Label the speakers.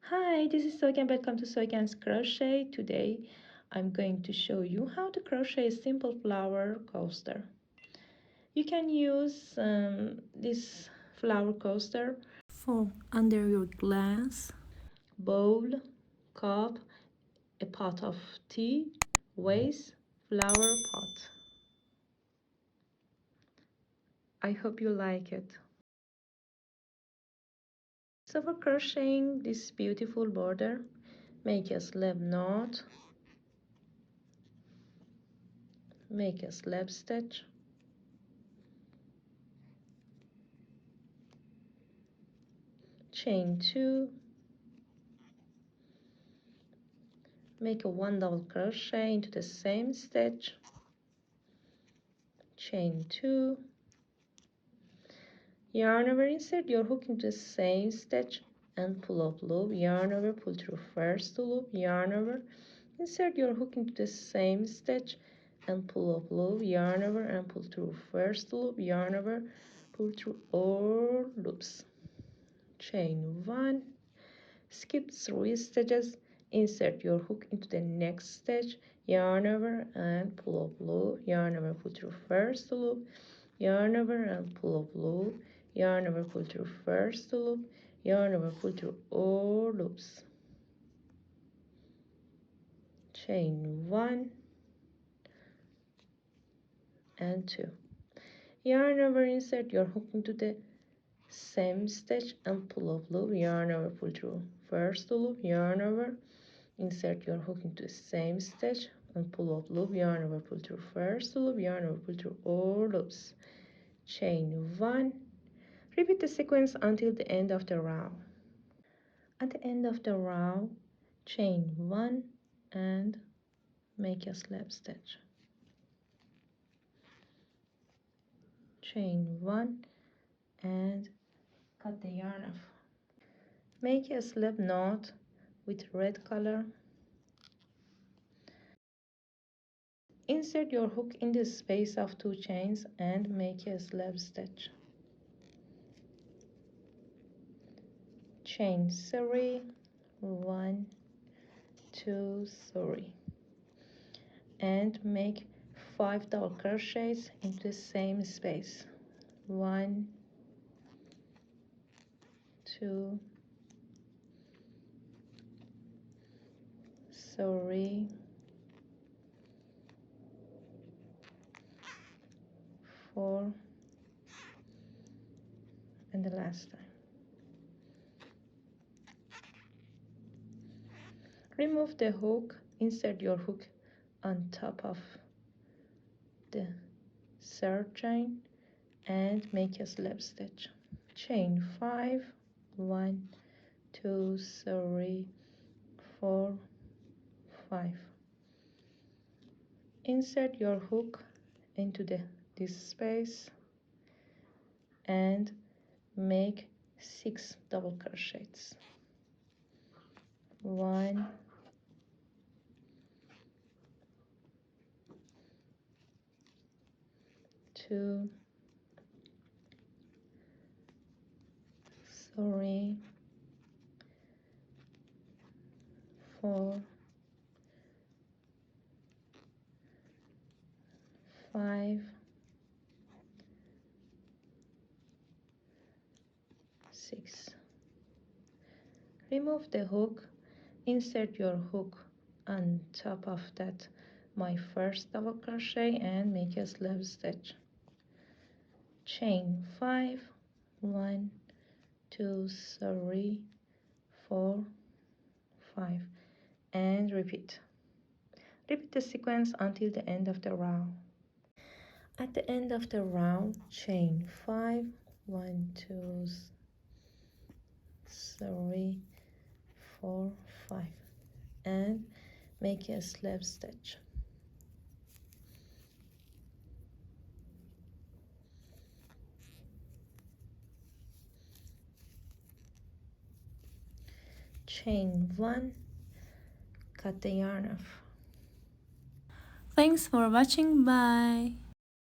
Speaker 1: Hi, this is Soykan. Welcome to Soykan's Crochet. Today I'm going to show you how to crochet a simple flower coaster. You can use this flower coaster for under your glass, bowl, cup, a pot of tea, vase, flower pot. I hope you like it. So for crocheting this beautiful border, make a slip knot, make a slip stitch, chain 2, make a 1 double crochet into the same stitch, chain 2, yarn over, insert your hook into the same stitch and pull up loop, yarn over, pull through first loop, yarn over, insert your hook into the same stitch and pull up loop, yarn over and pull through first loop, yarn over, pull through all loops, chain 1, skip 3 stitches, insert your hook into the next stitch, yarn over and pull up loop, yarn over, pull through first loop, yarn over and pull up loop, yarn over, pull through first loop, yarn over, pull through all loops, chain 1 and 2, yarn over, insert your hook into the same stitch and pull up loop, yarn over, pull through first loop, yarn over, insert your hook into the same stitch and pull up loop, yarn over, pull through first loop, yarn over, pull through all loops, chain 1. Repeat the sequence until the end of the row. At the end of the row, chain 1 and make a slip stitch, chain 1 and cut the yarn off. Make a slip knot with red color. Insert your hook in the space of 2 chains and make a slip stitch, chain 3, 1, 2, 3, and make 5 double crochets into the same space, 1, 2, 3, 4, and the last time. Remove the hook, insert your hook on top of the third chain and make a slip stitch, chain 5, 1, 2, 3, 4, 5. Insert your hook into this space and make 6 double crochets, 1, 2, 3, 4, 5, 6. Remove the hook, insert your hook on top of that my first double crochet and make a slip stitch, chain 5, 1, 2, 3, 4, 5, and repeat the sequence until the end of the row. At the end of the row, chain 5, 1, 2, 3, 4, 5, and make a slip stitch, chain 1, cut the yarn off. Thanks for watching. Bye.